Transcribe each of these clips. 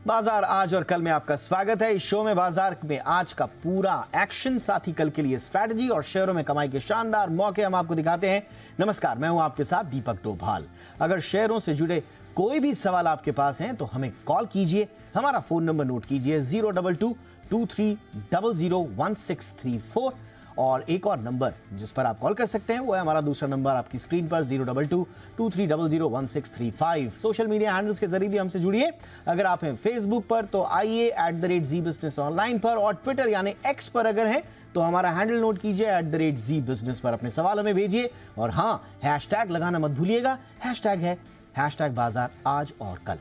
बाजार आज और कल में आपका स्वागत है। इस शो में बाजार में आज का पूरा एक्शन, साथ ही कल के लिए स्ट्रैटेजी और शेयरों में कमाई के शानदार मौके हम आपको दिखाते हैं। नमस्कार, मैं हूं आपके साथ दीपक डोभाल। अगर शेयरों से जुड़े कोई भी सवाल आपके पास हैं तो हमें कॉल कीजिए। हमारा फोन नंबर नोट कीजिए 02223001634। और एक और नंबर जिस पर आप कॉल कर सकते हैं वो है हमारा दूसरा नंबर आपकी स्क्रीन पर 02223001635। सोशल मीडिया हैंडल्स के जरिए भी हमसे जुड़िए। अगर आप हैं फेसबुक पर तो आइए @ZBusiness ऑनलाइन पर, और ट्विटर यानी एक्स पर अगर हैं तो हमारा हैंडल नोट कीजिए @ZBusiness पर। अपने सवाल हमें भेजिए और हाँ, हैशटैग लगाना मत भूलिएगा। हैशटैग है #बाजार आज और कल।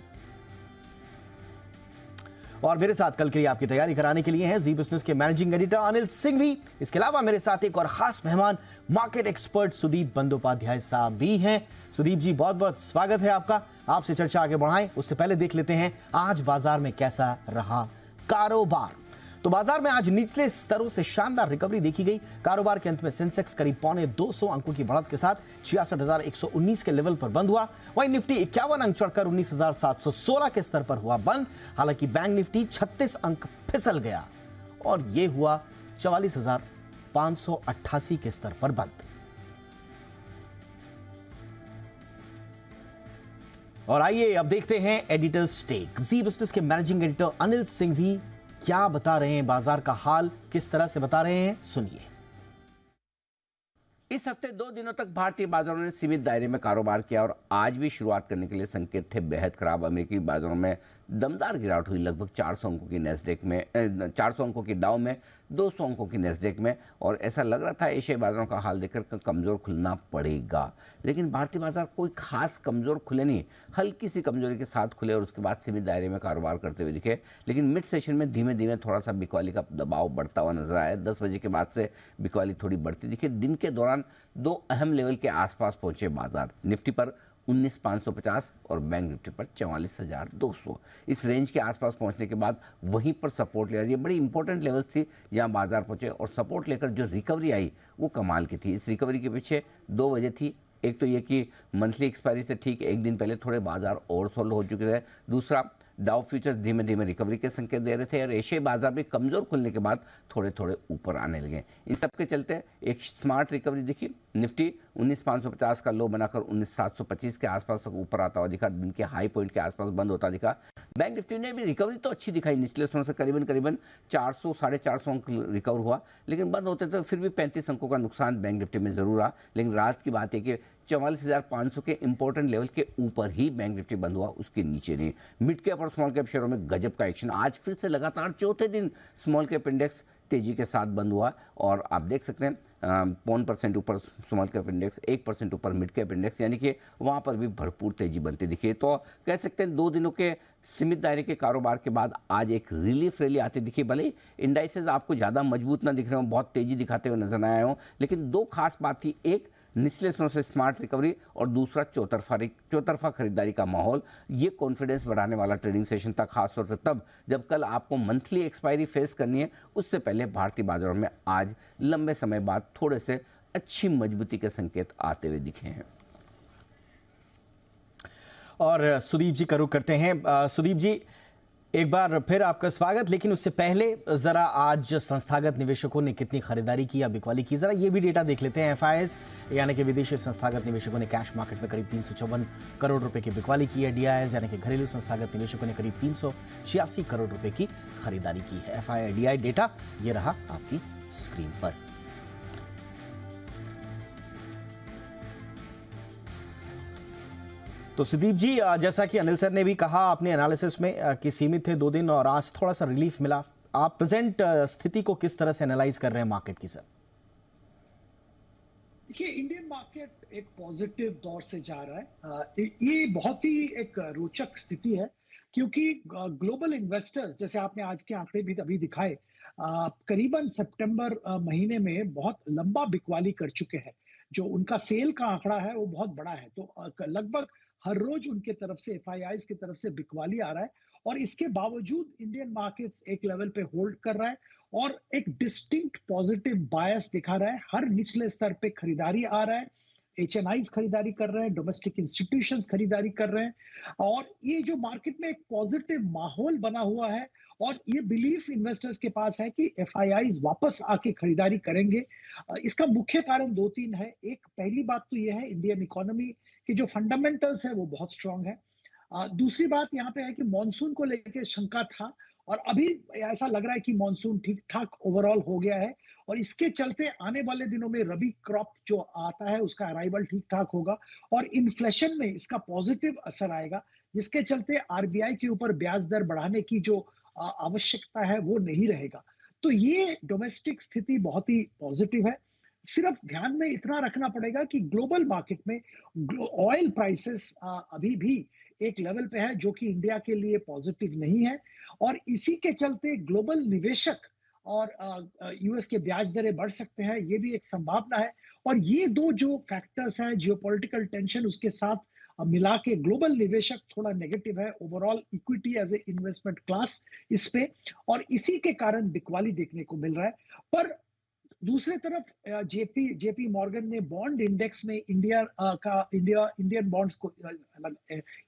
और मेरे साथ कल के लिए आपकी तैयारी कराने के लिए हैं जी बिजनेस के मैनेजिंग एडिटर अनिल सिंघवी। इसके अलावा मेरे साथ एक और खास मेहमान मार्केट एक्सपर्ट सुदीप बंदोपाध्याय साहब भी हैं। सुदीप जी, बहुत बहुत स्वागत है आपका। आपसे चर्चा आगे बढ़ाएं उससे पहले देख लेते हैं आज बाजार में कैसा रहा कारोबार। तो बाजार में आज निचले स्तरों से शानदार रिकवरी देखी गई। कारोबार के अंत में सेंसेक्स करीब 250 अंकों की बढ़त के साथ 66,119 के लेवल पर बंद हुआ। वहीं निफ्टी 51 अंक चढ़कर 19,716 के स्तर पर हुआ बंद। हालांकि बैंक निफ्टी 36 अंक फिसल गया और यह हुआ 44,588 के स्तर पर बंद। और आइए अब देखते हैं एडिटर्स टेक। जी बिजनेस के मैनेजिंग एडिटर अनिल सिंघवी क्या बता रहे हैं, बाजार का हाल किस तरह से बता रहे हैं, सुनिए। इस हफ्ते 2 दिनों तक भारतीय बाजारों ने सीमित दायरे में कारोबार किया और आज भी शुरुआत करने के लिए संकेत थे बेहद खराब। अमेरिकी बाजारों में दमदार गिरावट हुई। लगभग 400 अंकों की नैस्डैक में 400 अंकों की डाउ में, 200 अंकों की नैस्डैक में, और ऐसा लग रहा था एशियाई बाजारों का हाल देखकर कमज़ोर खुलना पड़ेगा। लेकिन भारतीय बाजार कोई खास कमज़ोर खुले नहीं, हल्की सी कमजोरी के साथ खुले और उसके बाद सीमित दायरे में कारोबार करते हुए दिखे। लेकिन मिड सेशन में धीमे धीमे थोड़ा सा बिकवाली का दबाव बढ़ता हुआ नजर आया। 10 बजे के बाद से बिकवाली थोड़ी बढ़ती दिखी। दिन के दौरान 2 अहम लेवल के आसपास पहुंचे बाजार। निफ्टी पर 19,550 और बैंक निफ्टी पर 44,200। इस रेंज के आसपास पहुंचने के बाद वहीं पर सपोर्ट लिया। ये बड़ी इंपॉर्टेंट लेवल्स थी जहां बाजार पहुंचे और सपोर्ट लेकर जो रिकवरी आई वो कमाल की थी। इस रिकवरी के पीछे 2 वजह थी। एक तो ये कि मंथली एक्सपायरी से ठीक एक दिन पहले थोड़े बाजार ओवरसोल्ड हो चुके थे। दूसरा, डाउ फ्यूचर्स धीमे धीमे रिकवरी के संकेत दे रहे थे और एशियाई बाजार भी कमजोर खुलने के बाद थोड़े थोड़े ऊपर आने लगे। इन सब के चलते एक स्मार्ट रिकवरी दिखी। निफ्टी 19,550 का लो बनाकर 19,725 के आसपास तक ऊपर आता हुआ दिखा। दिन के हाई पॉइंट के आसपास बंद होता दिखा। बैंक निफ्टी ने भी रिकवरी तो अच्छी दिखाई। निचले स्तरों से करीबन 400 450 अंक रिकवर हुआ, लेकिन बंद होते तो फिर भी 35 अंकों का नुकसान बैंक निफ्टी में जरूर रहा। लेकिन रात की बात है कि 44,500 के इंपॉर्टेंट लेवल के ऊपर ही बैंक निफ्टी बंद हुआ, उसके नीचे नहीं। मिड कैप और स्मॉल कैप शेयरों में गजब का एक्शन। आज फिर से लगातार चौथे दिन स्मॉल कैप इंडेक्स तेजी के साथ बंद हुआ और आप देख सकते हैं 0.5% ऊपर स्मॉल कैप इंडेक्स, 1% ऊपर मिड कैप इंडेक्स, यानी कि वहाँ पर भी भरपूर तेजी बनती दिखी। तो कह सकते हैं 2 दिनों के सीमित दायरे के कारोबार के बाद आज एक रिलीफ रैली आती दिखी। भले ही इंडाइसेस आपको ज़्यादा मजबूत ना दिख रहे हो, बहुत तेजी दिखाते हुए नजर आए हो, लेकिन 2 खास बात थी। एक, निचले स्तरों से स्मार्ट रिकवरी, और दूसरा चौतरफा खरीदारी का माहौल। ये कॉन्फिडेंस बढ़ाने वाला ट्रेडिंग सेशन था, खासतौर से तब जब कल आपको मंथली एक्सपायरी फेस करनी है। उससे पहले भारतीय बाजारों में आज लंबे समय बाद थोड़े से अच्छी मजबूती के संकेत आते हुए दिखे हैं। और सुदीप जी का रुख करते हैं। सुदीप जी, एक बार फिर आपका स्वागत। लेकिन उससे पहले जरा आज संस्थागत निवेशकों ने कितनी खरीदारी की या बिकवाली की, जरा ये भी डेटा देख लेते हैं। FIIs यानी कि विदेशी संस्थागत निवेशकों ने कैश मार्केट में करीब 354 करोड़ रुपए की बिकवाली की है। DIIs यानी कि घरेलू संस्थागत निवेशकों ने करीब 386 करोड़ रुपए की खरीदारी की है। FII DI डेटा ये रहा आपकी स्क्रीन पर। तो सुदीप जी, जैसा कि अनिल सर ने भी कहा अपने एनालिसिस में कि सीमित थे 2 दिन और आज थोड़ा सा रिलीफ मिला। आप प्रेजेंट स्थिति को किस तरह से एनालाइज कर रहे हैं मार्केट की? सर देखिए, इंडियन मार्केट एक पॉजिटिव दौर से जा रहा है। ये बहुत ही एक रोचक स्थिति है क्योंकि ग्लोबल इन्वेस्टर्स, जैसे आपने आज के आंकड़े भी अभी दिखाए, करीबन सितंबर महीने में बहुत लंबा बिकवाली कर चुके हैं। जो उनका सेल का आंकड़ा है वो बहुत बड़ा है। तो लगभग हर रोज उनके तरफ से, FIIs की तरफ से बिकवाली आ रहा है और इसके बावजूद इंडियन मार्केट्स एक लेवल पे होल्ड कर रहा है और एक डिस्टिंक्ट पॉजिटिव बायस दिखा रहा है। हर निचले स्तर पे खरीदारी आ रहा है। HNIs खरीदारी कर रहे हैं, डोमेस्टिक इंस्टीट्यूशंस खरीदारी कर रहे हैं और ये जो मार्केट में एक पॉजिटिव माहौल बना हुआ है और ये बिलीफ इन्वेस्टर्स के पास है कि FIIs वापस आके खरीदारी करेंगे। इसका मुख्य कारण 2-3 है। एक पहली बात तो ये है इंडियन इकोनॉमी के जो फंडामेंटल्स है वो बहुत स्ट्रांग है। दूसरी बात यहाँ पे है कि मॉनसून को लेके शंका था और अभी ऐसा लग रहा है कि मॉनसून ठीक-ठाक ओवरऑल हो गया है और इसके चलते आने वाले दिनों में रबी क्रॉप जो आता है उसका अराइवल ठीक-ठाक होगा और इन्फ्लेशन में इसका पॉजिटिव असर आएगा, जिसके चलते RBI के ऊपर ब्याज दर बढ़ाने की जो आवश्यकता है वो नहीं रहेगा। तो ये डोमेस्टिक स्थिति बहुत ही पॉजिटिव है। सिर्फ ध्यान में इतना रखना पड़ेगा कि ग्लोबल मार्केट में ऑयल प्राइसेस अभी भी एक लेवल पे है जो कि इंडिया के लिए पॉजिटिव नहीं है और इसी के चलते ग्लोबल निवेशक और यूएस के ब्याज दरें बढ़ सकते हैं, ये भी एक संभावना है और ये दो जो फैक्टर्स हैं जियोपॉलिटिकल टेंशन उसके साथ मिला के ग्लोबल निवेशक थोड़ा नेगेटिव है overall equity as a investment class इस पे और इसी के कारण बिकवाली देखने को मिल रहा है। पर दूसरे तरफ जेपी मॉर्गन ने बॉन्ड इंडेक्स में इंडियन बॉन्ड्स को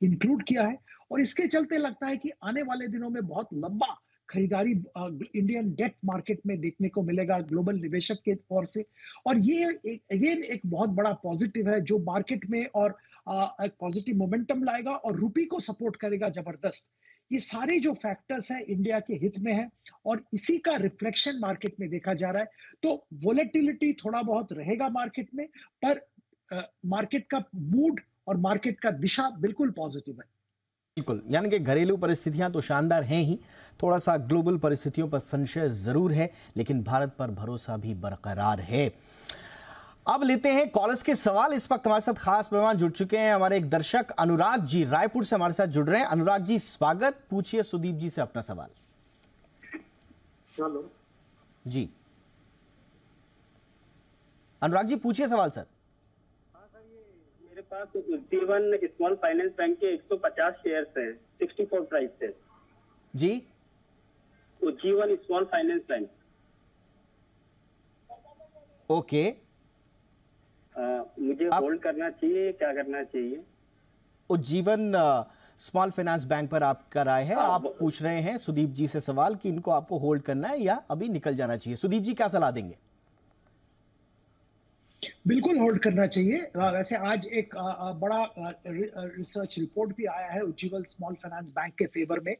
इंक्लूड किया है और इसके चलते लगता है कि आने वाले दिनों में बहुत लंबा खरीदारी इंडियन डेट मार्केट में देखने को मिलेगा ग्लोबल निवेशक के तौर से और ये अगेन एक बहुत बड़ा पॉजिटिव है जो मार्केट में और एक पॉजिटिव मोमेंटम लाएगा और रुपी को सपोर्ट करेगा जबरदस्त। ये सारे जो फैक्टर्स हैं इंडिया के हित में है और इसी का रिफ्लेक्शन मार्केट में देखा जा रहा है। तो वोलेटिलिटी थोड़ा बहुत रहेगा मार्केट में पर मार्केट का मूड और मार्केट का दिशा बिल्कुल पॉजिटिव है। बिल्कुल, यानी कि घरेलू परिस्थितियां तो शानदार हैं ही, थोड़ा सा ग्लोबल परिस्थितियों पर संशय जरूर है, लेकिन भारत पर भरोसा भी बरकरार है। अब लेते हैं कॉलर्स के सवाल। इस वक्त हमारे साथ खास मेहमान जुड़ चुके हैं, हमारे एक दर्शक अनुराग जी रायपुर से हमारे साथ जुड़ रहे हैं। अनुराग जी स्वागत, पूछिए सुदीप जी से अपना सवाल। हेलो जी अनुराग जी पूछिए सवाल सर। हाँ सर, ये मेरे पास जीवन स्मॉल फाइनेंस बैंक के 150 शेयर्स हैं 64 प्राइस से जी। जीवन स्मॉल फाइनेंस बैंक। ओके, मुझे होल्ड करना चाहिए, क्या करना चाहिए? उज्जीवन स्मॉल फाइनेंस बैंक पर आपका राय है। आप पूछ रहे हैं सुदीप जी से सवाल कि इनको आपको होल्ड करना है या अभी निकल जाना चाहिए। सुदीप जी क्या सलाह देंगे? बिल्कुल होल्ड करना चाहिए। वैसे आज एक बड़ा रिसर्च रिपोर्ट भी आया है उज्जीवन स्मॉल फाइनेंस बैंक के फेवर में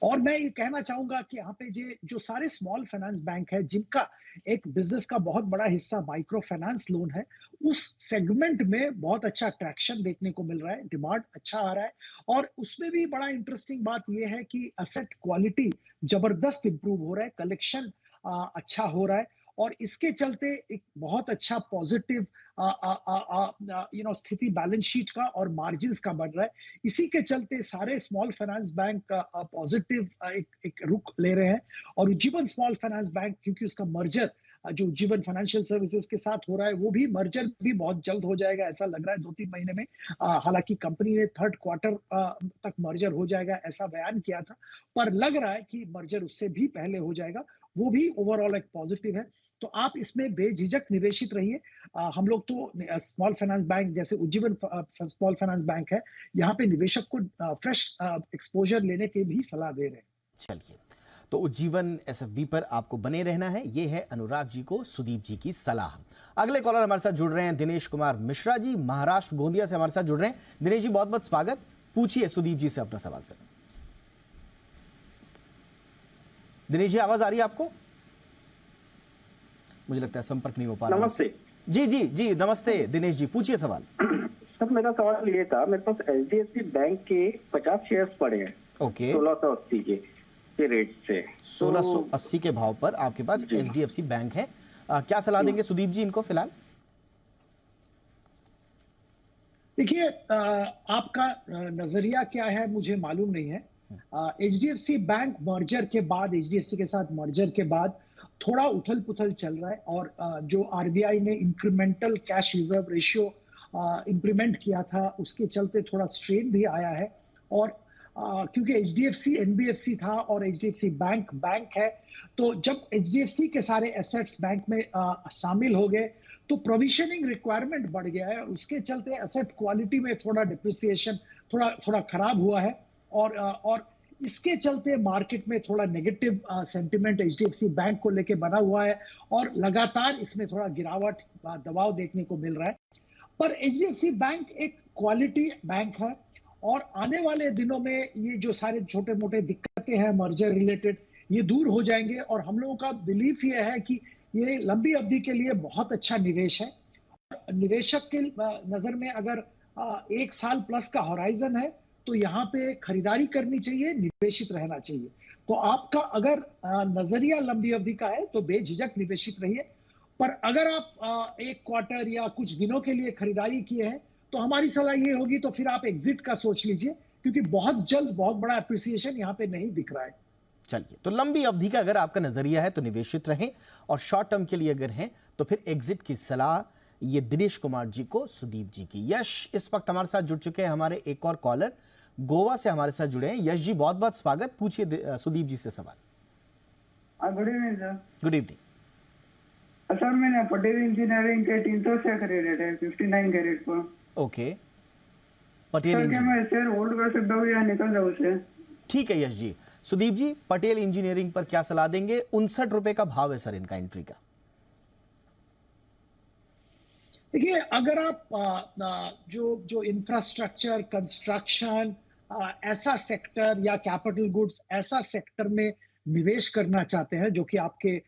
और मैं ये कहना चाहूंगा कि यहाँ पे जो सारे स्मॉल फाइनेंस बैंक है जिनका एक बिजनेस का बहुत बड़ा हिस्सा माइक्रो फाइनेंस लोन है, उस सेगमेंट में बहुत अच्छा ट्रैक्शन देखने को मिल रहा है, डिमांड अच्छा आ रहा है और उसमें भी बड़ा इंटरेस्टिंग बात यह है कि एसेट क्वालिटी जबरदस्त इंप्रूव हो रहा है, कलेक्शन अच्छा हो रहा है और इसके चलते एक बहुत अच्छा पॉजिटिव स्थिति बैलेंस शीट का और मार्जिन्स का बढ़ रहा है। इसी के चलते सारे स्मॉल फाइनेंस बैंक पॉजिटिव एक रुख ले रहे हैं और उज्जीवन स्मॉल फाइनेंस बैंक क्योंकि उसका मर्जर जो उज्जीवन फाइनेंशियल सर्विसेज के साथ हो रहा है वो भी मर्जर भी बहुत जल्द हो जाएगा ऐसा लग रहा है 2-3 महीने में। हालांकि कंपनी ने 3rd क्वार्टर तक मर्जर हो जाएगा ऐसा बयान किया था, पर लग रहा है कि मर्जर उससे भी पहले हो जाएगा, वो भी ओवरऑल एक पॉजिटिव है। तो आप इसमें बेझिझक निवेशित रहिए। हम लोग तो स्मॉल फाइनेंस बैंक जैसे उज्जीवन स्मॉल फाइनेंस बैंक है, यहाँ पे निवेशक को फ्रेश एक्सपोजर लेने की भी सलाह दे रहे हैं। चलिए, तो उज्जीवन SFB पर आपको बने रहना है, ये है अनुराग जी को सुदीप जी की सलाह। अगले कॉलर हमारे साथ जुड़ रहे हैं दिनेश कुमार मिश्रा जी, महाराष्ट्र गोंदिया से हमारे साथ जुड़ रहे हैं। दिनेश जी बहुत बहुत स्वागत, पूछिए सुदीप जी से अपना सवाल सर। दिनेश जी आवाज आ रही है आपको? मुझे लगता है संपर्क नहीं हो पा रहा। नमस्ते जी जी जी नमस्ते दिनेश जी, पूछिए सवाल। सर मेरा सवाल ये था, मेरे पास HDFC बैंक के 50 शेयर्स पड़े हैं ओके 1680 के रेट से 1680 के भाव पर आपके पास HDFC बैंक है। क्या सलाह देंगे सुदीप जी इनको फिलहाल? देखिए आपका नजरिया क्या है मुझे मालूम नहीं है। HDFC बैंक मर्जर के बाद HDFC के साथ मर्जर के बाद थोड़ा उथल पुथल चल रहा है और जो RBI ने incremental cash reserve ratio implement किया था उसके चलते थोड़ा स्ट्रेन भी आया है और क्योंकि HDFC NBFC था और HDFC बैंक है, तो जब HDFC के सारे एसेट्स बैंक में शामिल हो गए तो प्रोविजनिंग रिक्वायरमेंट बढ़ गया है, उसके चलते एसेट क्वालिटी में थोड़ा डिप्रिसिएशन थोड़ा खराब हुआ है, और इसके चलते मार्केट में थोड़ा नेगेटिव सेंटिमेंट एचडीएफसी बैंक को लेके बना हुआ है, और लगातार इसमें थोड़ा गिरावट दबाव देखने को मिल रहा है। पर एचडीएफसी बैंक एक क्वालिटी बैंक है, और आने वाले दिनों में ये जो सारे छोटे मोटे दिक्कतें हैं मर्जर रिलेटेड, ये दूर हो जाएंगे, और हम लोगों का बिलीफ ये है कि ये लंबी अवधि के लिए बहुत अच्छा निवेश है। निवेशक के नजर में अगर 1 साल प्लस का होराइजन है तो यहाँ पे खरीदारी करनी चाहिए, निवेशित रहना चाहिए। तो आपका अगर नजरिया लंबी अवधि का है तो बेझिझक निवेशित रहिए, पर अगर आप 1 क्वार्टर या कुछ दिनों के लिए खरीदारी किए हैं तो हमारी सलाह ये होगी तो फिर आप एग्जिट का सोच लीजिए, क्योंकि बहुत जल्द बहुत बड़ा अप्रिसिएशन यहाँ पे नहीं दिख रहा है। चलिए, तो लंबी अवधि का अगर आपका नजरिया है तो निवेशित रहें, और शॉर्ट टर्म के लिए अगर हैं तो फिर एग्जिट की सलाह ये दिनेश कुमार जी को सुदीप जी की। यश इस वक्त हमारे साथ जुड़ चुके हैं, हमारे एक और कॉलर गोवा से हमारे साथ जुड़े हैं। यश जी, बहुत बहुत स्वागत, पूछिए सुदीप जी से सवाल। Good evening sir. Good evening sir, मैंने पटेल इंजीनियरिंग के 300 शेयर खरीदे थे 59 कैरेट पर। ओके, पटेल सर क्या मैं शेयर होल्ड कर सकता हूँ या निकल जाऊँ से? ठीक है यश जी। सुदीप जी, पटेल इंजीनियरिंग पर क्या सलाह देंगे? 59 रुपए का भाव है सर इनका एंट्री का। देखिए, अगर आप जो इंफ्रास्ट्रक्चर, कंस्ट्रक्शन, ऐसा सेक्टर या कैपिटल गुड्स ऐसा सेक्टर में निवेश करना चाहते हैं जो कि आपके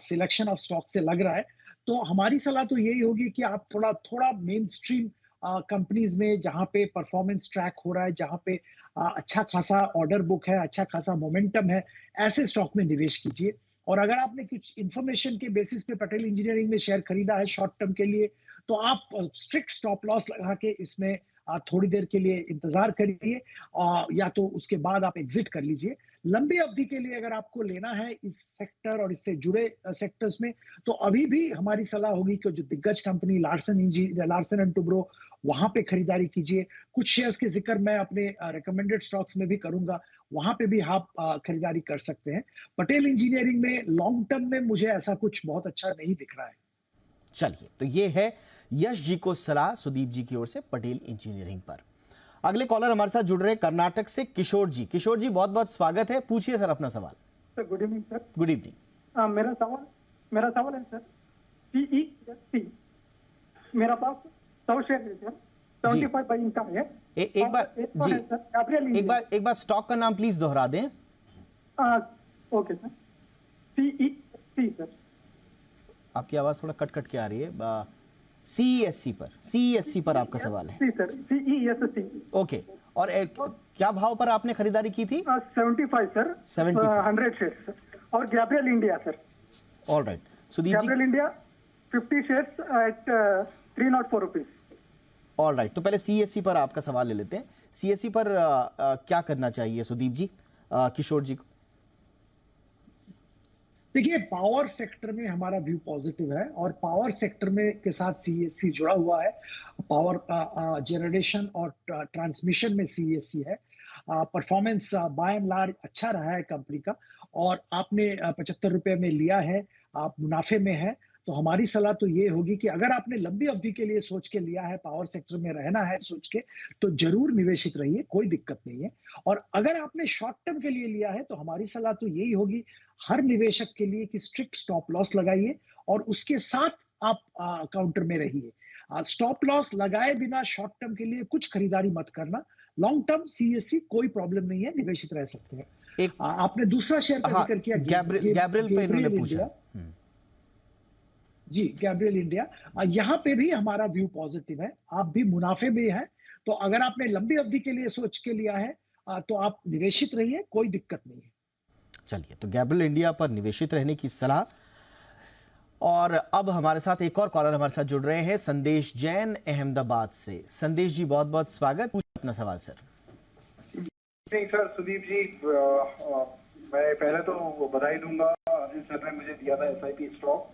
सिलेक्शन ऑफ स्टॉक से लग रहा है, तो हमारी सलाह तो यही होगी कि आप थोड़ा मेन स्ट्रीम कंपनीज में, जहां पे परफॉर्मेंस ट्रैक हो रहा है, जहां पे अच्छा खासा ऑर्डर बुक है, अच्छा खासा मोमेंटम है, ऐसे स्टॉक में निवेश कीजिए। और अगर आपने कुछ इंफॉर्मेशन के बेसिस पे पटेल इंजीनियरिंग में शेयर खरीदा है शॉर्ट टर्म के लिए, तो आप स्ट्रिक्ट स्टॉप लॉस लगा के इसमें थोड़ी देर के लिए इंतजार करिए, या तो उसके बाद आप एग्जिट कर लीजिए। लंबी अवधि के लिए अगर आपको लेना है इस सेक्टर और इससे जुड़े सेक्टर्स में, तो अभी भी हमारी सलाह होगी कि जो दिग्गज कंपनी लार्सन एंड टुब्रो, वहां पे खरीदारी कीजिए। कुछ शेयर्स के जिक्र मैं अपने रिकमेंडेड स्टॉक्स में भी करूंगा, वहां पे भी आप खरीदारी कर सकते हैं। पटेल इंजीनियरिंग में लॉन्ग टर्म में मुझे ऐसा कुछ बहुत अच्छा नहीं दिख रहा है। चलिए, तो ये है यश जी को सलाह सुदीप जी की ओर से पटेल इंजीनियरिंग पर। अगले कॉलर हमारे साथ जुड़ रहे हैं कर्नाटक से किशोर जी। किशोर जी, बहुत बहुत स्वागत है, पूछिए सर अपना सवाल। Sir good evening sir. Good evening. मेरा सवाल है सर, CESC मेरा पास 100 शेयर है सर, 75 बाइंग का है। एक बार जी, एक बार स्टॉक का नाम प्लीज दोहरा दें। Okay sir, CESC sir. आपकी आवाज थोड़ा कट कट के आ रही है। सीईएससी पर आपका सवाल है? Sir, CESC। ओके, और क्या भाव पर आपने खरीदारी की थी? 75 सर, 100 शेयर सर, और Gabriel India sir. All right, Sudeep ji. Gabriel India 50 shares at 304 rupees. All right, तो पहले सीएससी पर आपका सवाल ले लेते हैं। सीएससी पर क्या करना चाहिए सुदीप जी किशोर जी को? देखिए, पावर सेक्टर में हमारा व्यू पॉजिटिव है, और पावर सेक्टर में के साथ सीएससी जुड़ा हुआ है। पावर जनरेशन और ट्रांसमिशन में सीएससी है। परफॉर्मेंस बाय एंड लार्ज अच्छा रहा है कंपनी का, और आपने 75 रुपए में लिया है, आप मुनाफे में है, तो हमारी सलाह तो ये होगी कि अगर आपने लंबी अवधि के लिए सोच के लिया है, पावर सेक्टर में रहना है सोच के, तो जरूर निवेशित रहिए, कोई दिक्कत नहीं है। और अगर आपने शॉर्ट टर्म के लिए लिया है तो हमारी सलाह तो यही होगी हर निवेशक के लिए कि स्ट्रिक्ट स्टॉप लॉस लगाइए, और उसके साथ आप काउंटर में रहिए। स्टॉप लॉस लगाए बिना शॉर्ट टर्म के लिए कुछ खरीदारी मत करना। लॉन्ग टर्म सीएससी कोई प्रॉब्लम नहीं है, निवेशित रह सकते हैं। आपने दूसरा शेयर का जिक्र किया, गैब्रियल पे इन्होंने पूछा जी, गैब्रियल इंडिया। यहाँ पे भी हमारा व्यू पॉजिटिव है, आप भी मुनाफे में हैं, तो अगर आपने लंबी अवधि के लिए सोच के लिया है तो आप निवेशित रहिए, कोई दिक्कत नहीं है। चलिए, तो गैब्रियल इंडिया पर निवेशित रहने की सलाह। और अब हमारे साथ एक और कॉलर हमारे साथ जुड़ रहे हैं, संदेश जैन अहमदाबाद से। संदेश जी, बहुत बहुत स्वागत, पूछिए अपना सवाल सर। सर, सुदीप जी, मैं पहले तो बधाई दूंगा, अनिल सर ने मुझे दिया था SIP स्टॉक,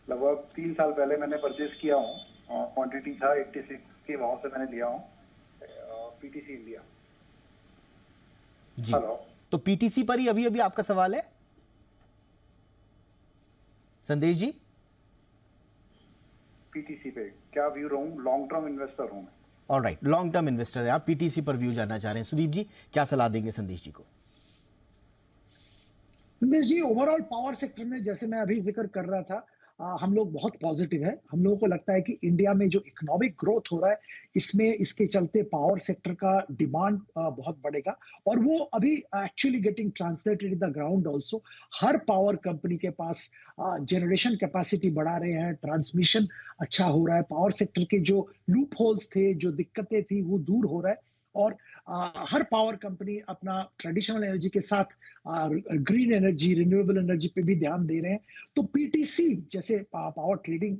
लगभग 3 साल पहले मैंने परचेज किया हूँ, क्वांटिटी था 86 के भाव से मैंने लिया हूँ, PTC इंडिया जी। तो PTC पर ही अभी आपका सवाल है संदेश जी? पीटीसी पे क्या व्यू रहूं? लॉन्ग टर्म इन्वेस्टर हूं मैं। ऑलराइट, लॉन्ग टर्म इन्वेस्टर है आप, पीटीसी पर व्यू जानना चाह रहे हैं। सुदीप जी क्या सलाह देंगे संदेश जी को? निमेश जी, ओवरऑल पावर सेक्टर में जैसे मैं अभी जिक्र कर रहा था, हम लोग बहुत पॉजिटिव है। हम लोगों को लगता है कि इंडिया में जो इकोनॉमिक ग्रोथ हो रहा है, इसमें इसके चलते पावर सेक्टर का डिमांड बहुत बढ़ेगा और वो अभी actually getting translated in the ground also. Her power company के पास जनरेशन कैपेसिटी बढ़ा रहे हैं, ट्रांसमिशन अच्छा हो रहा है, पावर सेक्टर के जो लूप होल्स थे, जो दिक्कतें थी, वो दूर हो रहा है और हर पावर कंपनी अपना ट्रेडिशनल एनर्जी के साथ ग्रीन एनर्जी, रिन्यूएबल एनर्जी पे भी ध्यान दे रहे हैं। तो पीटीसी जैसे पावर ट्रेडिंग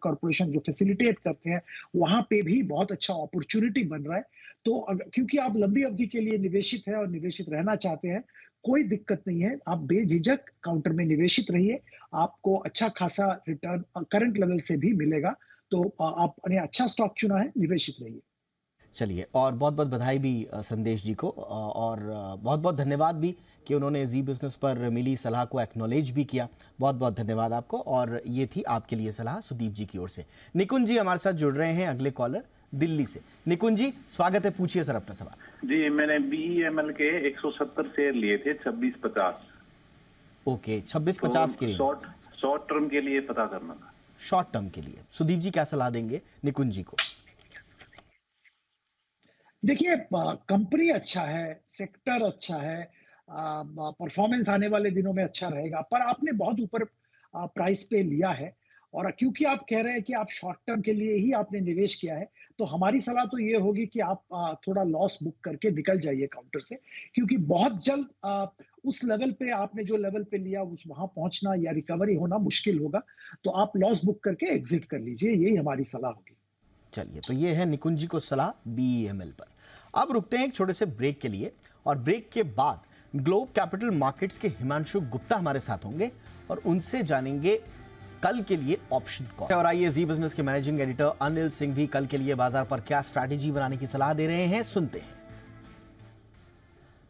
कॉर्पोरेशन जो फैसिलिटेट करते हैं, वहां पे भी बहुत अच्छा अपॉर्चुनिटी बन रहा है। तो क्योंकि आप लंबी अवधि के लिए निवेशित है और निवेशित रहना चाहते हैं, कोई दिक्कत नहीं है। आप बेझिझक काउंटर में निवेशित रहिए, आपको अच्छा खासा रिटर्न करंट लेवल से भी मिलेगा। तो आपने अच्छा स्टॉक चुना है, निवेशित रहिए। चलिए, और बहुत बहुत बधाई भी संदेश जी को, और बहुत बहुत धन्यवाद भी कि उन्होंने जी बिजनेस पर मिली सलाह को एक्नॉलेज भी किया। बहुत बहुत धन्यवाद आपको। और ये थी आपके लिए सलाह सुदीप जी की ओर से। निकुंज जी हमारे साथ जुड़ रहे हैं, अगले कॉलर दिल्ली से। निकुंज जी स्वागत है, पूछिए सर अपना सवाल। जी, मैंने BEML के 170 शेयर लिए थे 2650। ओके, 2650 के लिए शॉर्ट टर्म के लिए पता करना था। शॉर्ट टर्म के लिए सुदीप जी क्या सलाह देंगे निकुंज जी को? देखिए, कंपनी अच्छा है, सेक्टर अच्छा है, परफॉर्मेंस आने वाले दिनों में अच्छा रहेगा, पर आपने बहुत ऊपर प्राइस पे लिया है और क्योंकि आप कह रहे हैं कि आप शॉर्ट टर्म के लिए ही आपने निवेश किया है, तो हमारी सलाह तो ये होगी कि आप थोड़ा लॉस बुक करके निकल जाइए काउंटर से, क्योंकि बहुत जल्द उस लेवल पे आपने जो लेवल पे लिया उस वहां पहुंचना या रिकवरी होना मुश्किल होगा। तो आप लॉस बुक करके एग्जिट कर लीजिए, यही हमारी सलाह होगी। चलिए, तो ये है निकुंज जी को सलाह BEML पर। अब रुकते हैं एक छोटे से ब्रेक के लिए, और ब्रेक के बाद ग्लोब कैपिटल मार्केट्स के हिमांशु गुप्ता हमारे साथ होंगे और उनसे जानेंगे कल के लिए ऑप्शन कॉल। और आइए, जी बिजनेस के मैनेजिंग एडिटर अनिल सिंह भी कल के लिए बाजार पर क्या स्ट्रैटेजी बनाने की सलाह दे रहे हैं, सुनते हैं।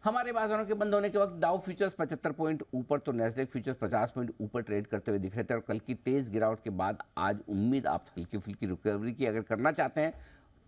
हमारे बाजारों के बंद होने के वक्त डाउ फ्यूचर्स 75 पॉइंट ऊपर तो नैस्डैक फ्यूचर्स 50 पॉइंट ऊपर ट्रेड करते हुए दिख रहे थे। और कल की तेज गिरावट के बाद आज उम्मीद आप हल्की फुल्की रिकवरी की अगर करना चाहते हैं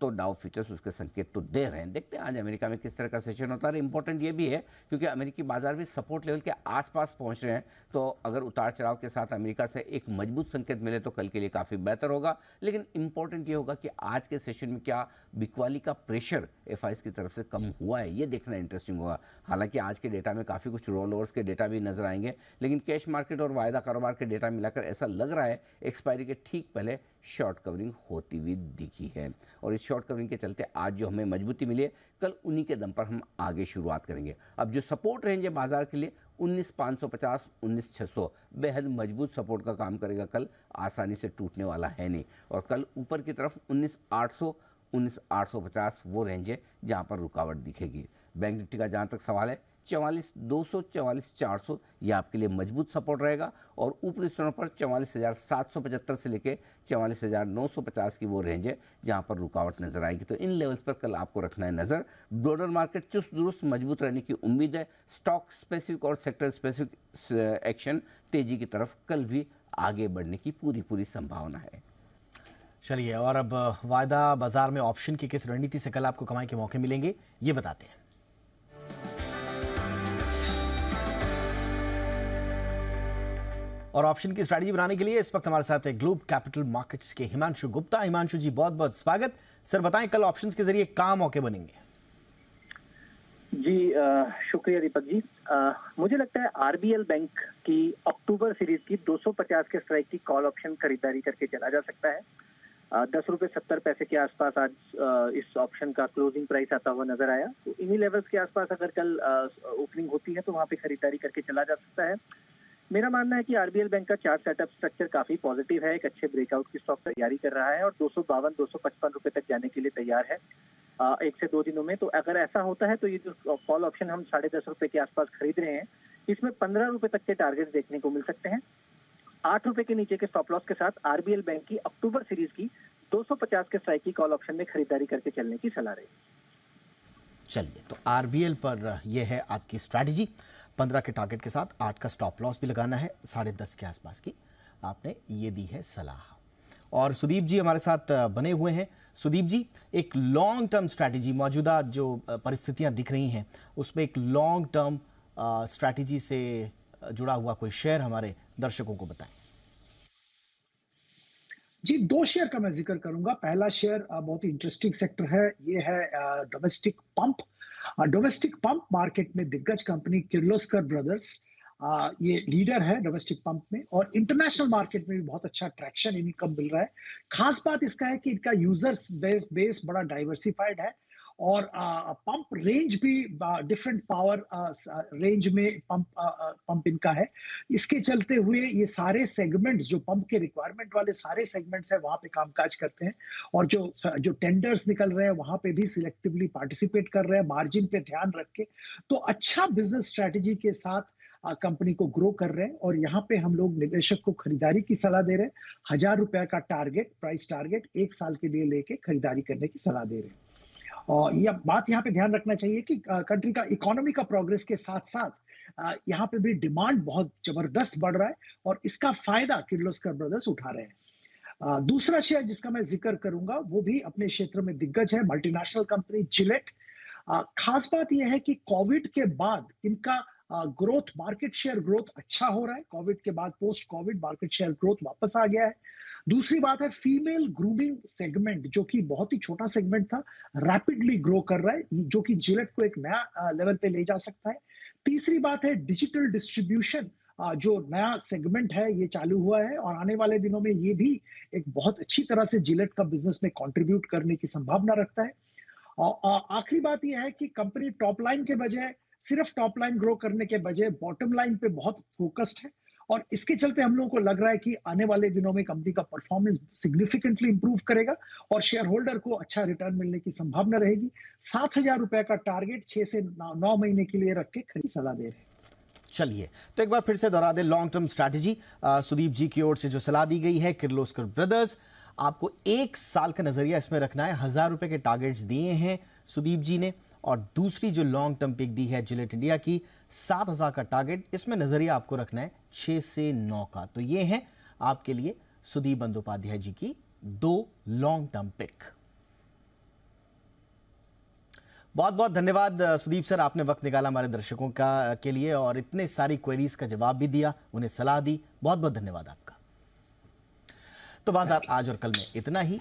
तो डाउ फ्यूचर्स उसके संकेत तो दे रहे हैं। देखते हैं आज अमेरिका में किस तरह का सेशन होता है। इंपॉर्टेंट ये भी है क्योंकि अमेरिकी बाजार भी सपोर्ट लेवल के आसपास पहुंच रहे हैं, तो अगर उतार चढ़ाव के साथ अमेरिका से एक मजबूत संकेत मिले तो कल के लिए काफ़ी बेहतर होगा। लेकिन इंपॉर्टेंट ये होगा कि आज के सेशन में क्या बिकवाली का प्रेशर FIs की तरफ से कम हुआ है, ये देखना इंटरेस्टिंग होगा। हालांकि आज के डेटा में काफ़ी कुछ रोल ओवर्स के डेटा भी नजर आएंगे, लेकिन कैश मार्केट और वायदा कारोबार के डेटा मिलाकर ऐसा लग रहा है एक्सपायरी के ठीक पहले शॉर्ट कवरिंग होती हुई दिखी है। और इस शॉर्ट कवरिंग के चलते आज जो हमें मजबूती मिली है, कल उन्हीं के दम पर हम आगे शुरुआत करेंगे। अब जो सपोर्ट रेंज है बाजार के लिए 19,550 19,600 बेहद मजबूत सपोर्ट का काम करेगा। कल आसानी से टूटने वाला है नहीं। और कल ऊपर की तरफ 19,800 19,850 वो रेंज है जहां पर रुकावट दिखेगी। बैंक निफ्टी का जहां तक सवाल है 44,200 44,400 ये आपके लिए मजबूत सपोर्ट रहेगा। और ऊपरी स्तरों पर 44,775 से लेके 44,950 की वो रेंज है जहां पर रुकावट नजर आएगी। तो इन लेवल्स पर कल आपको रखना है नजर। ब्रॉडर मार्केट चुस्त दुरुस्त मजबूत रहने की उम्मीद है। स्टॉक स्पेसिफिक और सेक्टर स्पेसिफिक एक्शन तेजी की तरफ कल भी आगे बढ़ने की पूरी संभावना है। चलिए, और अब वायदा बाजार में ऑप्शन की किस रणनीति से कल आपको कमाई के मौके मिलेंगे, ये बताते हैं। और ऑप्शन की स्ट्रैटेजी बनाने के लिए इस वक्त हमारे साथ है ग्लोब कैपिटल मार्केट्स के हिमांशु गुप्ता। हिमांशु जी बहुत बहुत स्वागत। सर बताएं, कल ऑप्शंस के जरिए कहां मौके बनेंगे? जी शुक्रिया दीपक जी। मुझे लगता है RBL बैंक की अक्टूबर सीरीज की 250 के स्ट्राइक की कॉल ऑप्शन खरीदारी करके चला जा सकता है। 10 रुपए 70 पैसे के आसपास आज इस ऑप्शन का क्लोजिंग प्राइस आता हुआ नजर आया। तो इन्हीं लेवल्स के आसपास अगर कल ओपनिंग होती है तो वहां पे खरीदारी करके चला जा सकता है। मेरा मानना है कि RBL बैंक का चार्ट सेटअप स्ट्रक्चर काफी पॉजिटिव है। एक अच्छे ब्रेकआउट की स्टॉक तैयारी कर रहा है और 252 255 रुपए तक जाने के लिए तैयार है 1 से 2 दिनों में। तो अगर ऐसा होता है तो ये जो कॉल ऑप्शन हम 10.5 रुपए के आसपास खरीद रहे हैं, इसमें 15 रुपए तक के टारगेट देखने को मिल सकते हैं। 8 रुपए के नीचे के स्टॉप लॉस के साथ RBL बैंक की अक्टूबर सीरीज की 250 के स्ट्राइक की कॉल ऑप्शन में खरीदारी करके चलने की सलाह रही। चलिए, तो RBL पर यह है आपकी स्ट्रैटेजी। 15 के टारगेट के साथ 8 का स्टॉप लॉस भी लगाना है, 10.5 के आसपास की आपने ये दी है सलाह। और सुदीप जी हमारे साथ बने हुए हैं। सुदीप जी, एक लॉन्ग टर्म स्ट्रैटेजी, मौजूदा जो परिस्थितियां दिख रही हैं उसमें एक लॉन्ग टर्म स्ट्रैटेजी से जुड़ा हुआ कोई शेयर हमारे दर्शकों को बताएं। जी, 2 शेयर का मैं जिक्र करूंगा। पहला शेयर बहुत ही इंटरेस्टिंग सेक्टर है, ये है domestic pump. Domestic pump market में दिग्गज कंपनी किर्लोस्कर ब्रदर्स ये लीडर है डोमेस्टिक पंप में, और इंटरनेशनल मार्केट में भी बहुत अच्छा ट्रैक्शन इनकम मिल रहा है। खास बात इसका है कि इनका यूजर्स बेस बड़ा डाइवर्सिफाइड है, और पंप रेंज भी डिफरेंट पावर रेंज में पंप इनका है। इसके चलते हुए ये सारे सेगमेंट्स जो पंप के रिक्वायरमेंट वाले सारे सेगमेंट्स है वहां पे कामकाज करते हैं, और जो टेंडर्स निकल रहे हैं वहां पे भी सिलेक्टिवली पार्टिसिपेट कर रहे हैं, मार्जिन पे ध्यान रख के। तो अच्छा बिजनेस स्ट्रेटेजी के साथ कंपनी को ग्रो कर रहे हैं, और यहाँ पे हम लोग निवेशक को खरीदारी की सलाह दे रहे हैं। ₹1000 का प्राइस टारगेट 1 साल के लिए लेके खरीदारी करने की सलाह दे रहे हैं। और यह बात यहाँ पे ध्यान रखना चाहिए कि कंट्री का इकोनॉमी का प्रोग्रेस के साथ साथ यहाँ पे भी डिमांड बहुत जबरदस्त बढ़ रहा है, और इसका फायदा किर्लोस्कर ब्रदर्स उठा रहे हैं। दूसरा शेयर जिसका मैं जिक्र करूंगा वो भी अपने क्षेत्र में दिग्गज है, मल्टीनेशनल कंपनी जिलेट। खास बात यह है कि कोविड के बाद इनका ग्रोथ, मार्केट शेयर ग्रोथ अच्छा हो रहा है। कोविड के बाद post Covid market share growth वापस आ गया है। दूसरी बात है, फीमेल ग्रूमिंग सेगमेंट जो कि बहुत ही छोटा सेगमेंट था, रैपिडली ग्रो कर रहा है, जो कि जिलेट को एक नया लेवल पे ले जा सकता है। तीसरी बात है, डिजिटल डिस्ट्रीब्यूशन जो नया सेगमेंट है ये चालू हुआ है, और आने वाले दिनों में ये भी एक बहुत अच्छी तरह से जिलेट का बिजनेस में कंट्रीब्यूट करने की संभावना रखता है। और आखिरी बात यह है कि कंपनी टॉप लाइन के बजाय, सिर्फ टॉप लाइन ग्रो करने के बजाय बॉटम लाइन पे बहुत फोकस्ड है, और इसके चलते हम लोगों को लग रहा है कि आने वाले दिनों में कंपनी का परफॉर्मेंस सिग्निफिकेंटली इंप्रूव करेगा, और शेयर होल्डर को अच्छा रिटर्न मिलने की संभावना रहेगी। ₹7000 का टारगेट 6 से 9 महीने के लिए रख के खरीद सलाह दे रहे हैं। चलिए, तो एक बार फिर से दोहरा दें लॉन्ग टर्म स्ट्रैटेजी सुदीप जी की ओर से जो सलाह दी गई है। किर्लोस्कर ब्रदर्स, आपको 1 साल का नजरिया इसमें रखना है। ₹1000 के टारगेट्स दिए हैं सुदीप जी ने, और दूसरी जो लॉन्ग टर्म पिक दी है जिलेट इंडिया की 7000 का टारगेट, इसमें नजरिया आपको रखना है 6 से 9 का। तो ये है आपके लिए सुदीप बंदोपाध्याय जी की 2 लॉन्ग टर्म पिक। बहुत बहुत धन्यवाद सुदीप सर, आपने वक्त निकाला हमारे दर्शकों के लिए और इतने सारी क्वेरीज का जवाब भी दिया, उन्हें सलाह दी। बहुत बहुत धन्यवाद आपका। तो बाजार आज और कल में इतना ही।